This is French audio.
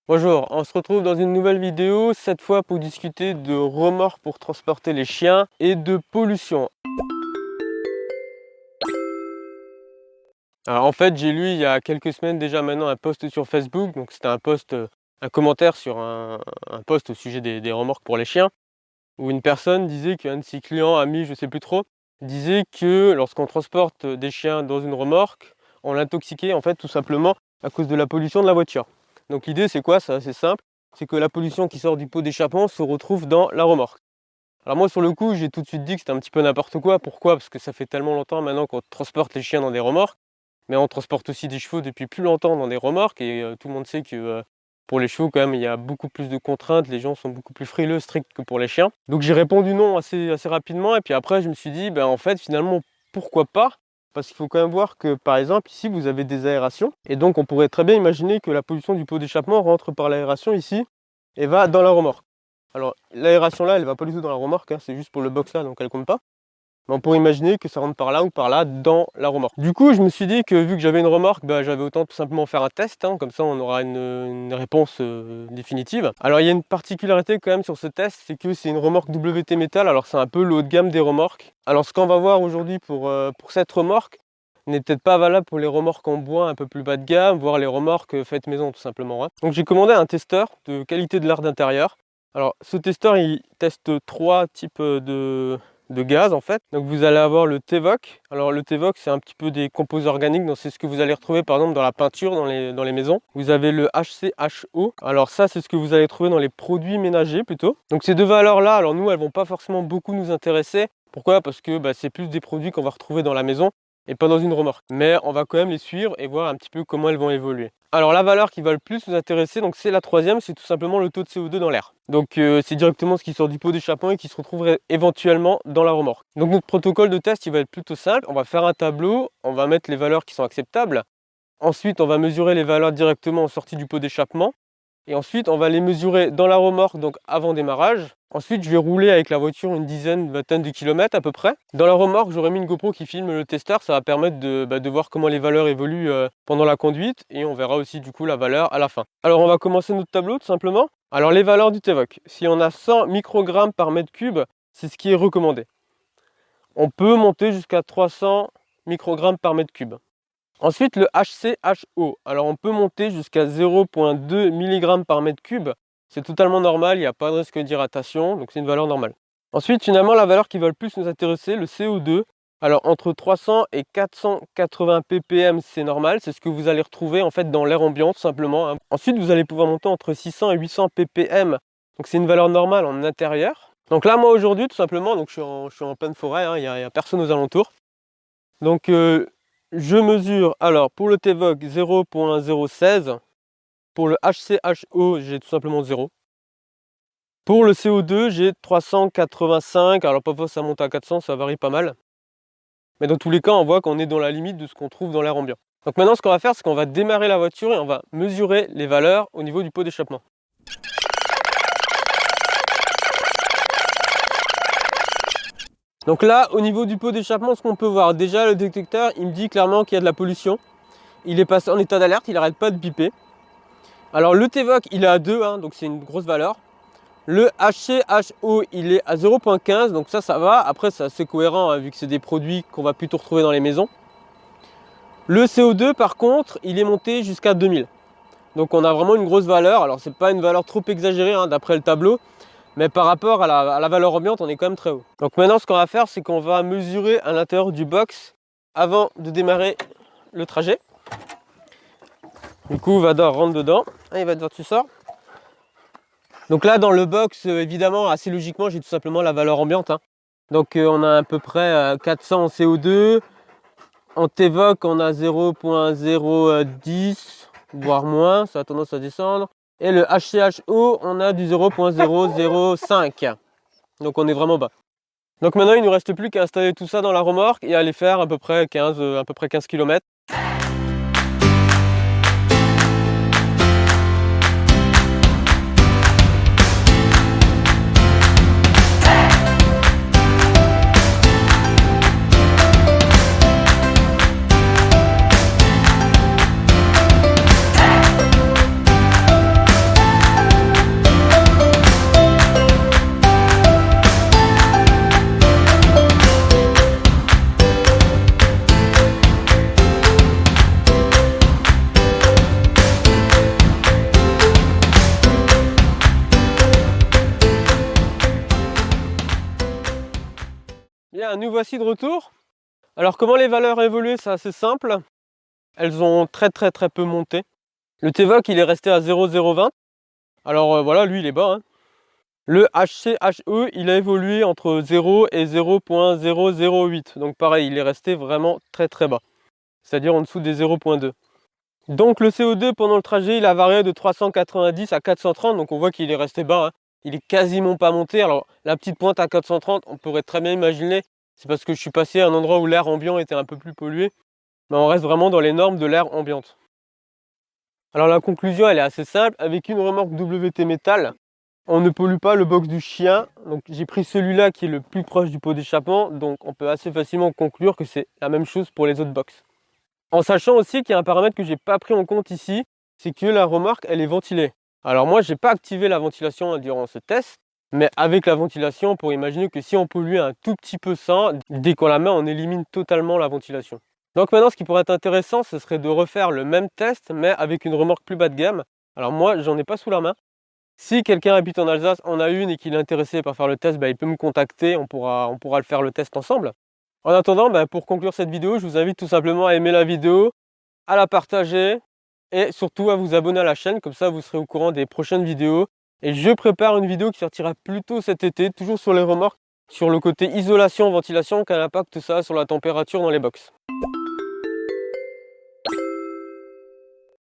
Bonjour, on se retrouve dans une nouvelle vidéo, cette fois pour discuter de remorques pour transporter les chiens et de pollution. Alors en fait, j'ai lu il y a quelques semaines déjà maintenant un post sur Facebook, donc c'était un post, un commentaire sur un post au sujet des remorques pour les chiens, où une personne disait qu'un de ses clients, amis, je sais plus trop, disait que lorsqu'on transporte des chiens dans une remorque, on l'intoxiquait en fait tout simplement à cause de la pollution de la voiture. Donc l'idée c'est quoi? C'est assez simple, c'est que la pollution qui sort du pot d'échappement se retrouve dans la remorque. Alors moi sur le coup j'ai tout de suite dit que c'était un petit peu n'importe quoi. Pourquoi? Parce que ça fait tellement longtemps maintenant qu'on transporte les chiens dans des remorques, mais on transporte aussi des chevaux depuis plus longtemps dans des remorques et tout le monde sait que pour les chevaux quand même il y a beaucoup plus de contraintes, les gens sont beaucoup plus frileux, stricts que pour les chiens. Donc j'ai répondu non assez rapidement et puis après je me suis dit en fait finalement pourquoi pas? Parce qu'il faut quand même voir que par exemple ici vous avez des aérations et donc on pourrait très bien imaginer que la pollution du pot d'échappement rentre par l'aération ici et va dans la remorque. Alors l'aération là elle va pas du tout dans la remorque, c'est juste pour le box là donc elle compte pas. Mais on pourrait imaginer que ça rentre par là ou par là dans la remorque. Du coup je me suis dit que vu que j'avais une remorque, j'avais autant tout simplement faire un test, comme ça on aura une réponse définitive. Alors il y a une particularité quand même sur ce test, c'est que c'est une remorque WT Metal, alors c'est un peu le haut de gamme des remorques. Alors ce qu'on va voir aujourd'hui pour cette remorque n'est peut-être pas valable pour les remorques en bois un peu plus bas de gamme, voire les remorques faites maison tout simplement. Donc j'ai commandé un testeur de qualité de l'air d'intérieur. Alors ce testeur il teste 3 types de gaz en fait. Donc vous allez avoir le TVOC. Alors le TVOC c'est un petit peu des composés organiques, donc c'est ce que vous allez retrouver par exemple dans la peinture, dans les maisons. Vous avez le HCHO. Alors ça c'est ce que vous allez trouver dans les produits ménagers plutôt. Donc ces deux valeurs là, alors nous elles vont pas forcément beaucoup nous intéresser. Pourquoi? Parce que c'est plus des produits qu'on va retrouver dans la maison et pas dans une remorque. Mais on va quand même les suivre et voir un petit peu comment elles vont évoluer. Alors la valeur qui va le plus nous intéresser, donc c'est la troisième, c'est tout simplement le taux de CO2 dans l'air. Donc c'est directement ce qui sort du pot d'échappement et qui se retrouverait éventuellement dans la remorque. Donc notre protocole de test il va être plutôt simple, on va faire un tableau, on va mettre les valeurs qui sont acceptables. Ensuite on va mesurer les valeurs directement en sortie du pot d'échappement. Et ensuite on va les mesurer dans la remorque, donc avant démarrage. Ensuite je vais rouler avec la voiture une dizaine, vingtaine de kilomètres à peu près. Dans la remorque j'aurais mis une GoPro qui filme le testeur, ça va permettre de voir comment les valeurs évoluent pendant la conduite. Et on verra aussi du coup la valeur à la fin. Alors on va commencer notre tableau tout simplement. Alors les valeurs du TVOC, si on a 100 microgrammes par mètre cube, c'est ce qui est recommandé. On peut monter jusqu'à 300 microgrammes par mètre cube. Ensuite le HCHO, alors on peut monter jusqu'à 0,2 mg par mètre cube. C'est totalement normal, il n'y a pas de risque d'hydratation, donc c'est une valeur normale. Ensuite finalement la valeur qui va le plus nous intéresser, le CO2. Alors entre 300 et 480 ppm c'est normal, c'est ce que vous allez retrouver en fait dans l'air ambiant tout simplement. Ensuite vous allez pouvoir monter entre 600 et 800 ppm, donc c'est une valeur normale en intérieur. Donc là moi aujourd'hui tout simplement, donc je suis en pleine forêt, il n'y a personne aux alentours. Donc je mesure, alors pour le TVOC 0,016, pour le HCHO j'ai tout simplement 0. Pour le CO2 j'ai 385, alors parfois ça monte à 400, ça varie pas mal. Mais dans tous les cas on voit qu'on est dans la limite de ce qu'on trouve dans l'air ambiant. Donc maintenant ce qu'on va faire c'est qu'on va démarrer la voiture et on va mesurer les valeurs au niveau du pot d'échappement. Donc là, au niveau du pot d'échappement, ce qu'on peut voir, déjà le détecteur, il me dit clairement qu'il y a de la pollution. Il est passé en état d'alerte, il n'arrête pas de biper. Alors le TVOC, il est à 2, donc c'est une grosse valeur. Le HCHO, il est à 0,15, donc ça va. Après, c'est assez cohérent, vu que c'est des produits qu'on va plutôt retrouver dans les maisons. Le CO2, par contre, il est monté jusqu'à 2000. Donc on a vraiment une grosse valeur. Alors c'est pas une valeur trop exagérée, d'après le tableau. Mais par rapport à la valeur ambiante, on est quand même très haut. Donc maintenant, ce qu'on va faire, c'est qu'on va mesurer à l'intérieur du box avant de démarrer le trajet. Du coup, Vador rentre dedans. Allez, Vador, tu sors. Donc là, dans le box, évidemment, assez logiquement, j'ai tout simplement la valeur ambiante. Donc on a à peu près 400 en CO2. En TVOC, on a 0,010, voire moins. Ça a tendance à descendre. Et le HCHO, on a du 0,005. Donc on est vraiment bas. Donc maintenant, il ne nous reste plus qu'à installer tout ça dans la remorque et aller faire à peu près 15 km. Bien, nous voici de retour. Alors comment les valeurs évoluent, c'est assez simple. Elles ont très peu monté. Le TVOC il est resté à 0,020. Alors voilà, lui il est bas. Hein. Le HCHE il a évolué entre 0 et 0,008. Donc pareil, il est resté vraiment très bas. C'est-à-dire en dessous des 0,2. Donc le CO2 pendant le trajet il a varié de 390 à 430. Donc on voit qu'il est resté bas. Hein. Il est quasiment pas monté. Alors la petite pointe à 430, on pourrait très bien imaginer, c'est parce que je suis passé à un endroit où l'air ambiant était un peu plus pollué. Mais on reste vraiment dans les normes de l'air ambiante. Alors la conclusion elle est assez simple, avec une remorque WT métal, on ne pollue pas le box du chien. Donc j'ai pris celui-là qui est le plus proche du pot d'échappement, donc on peut assez facilement conclure que c'est la même chose pour les autres box. En sachant aussi qu'il y a un paramètre que j'ai pas pris en compte ici, c'est que la remorque elle est ventilée. Alors moi j'ai pas activé la ventilation durant ce test, mais avec la ventilation on pourrait imaginer que si on pollue un tout petit peu ça, dès qu'on la met on élimine totalement la ventilation. Donc maintenant ce qui pourrait être intéressant ce serait de refaire le même test mais avec une remorque plus bas de gamme. Alors moi j'en ai pas sous la main. Si quelqu'un habite en Alsace, en a une et qu'il est intéressé par faire le test, il peut me contacter, on pourra le faire le test ensemble. En attendant, pour conclure cette vidéo, je vous invite tout simplement à aimer la vidéo, à la partager et surtout à vous abonner à la chaîne, comme ça vous serez au courant des prochaines vidéos. Et je prépare une vidéo qui sortira plus tôt cet été, toujours sur les remorques, sur le côté isolation, ventilation, quel impact ça a sur la température dans les box.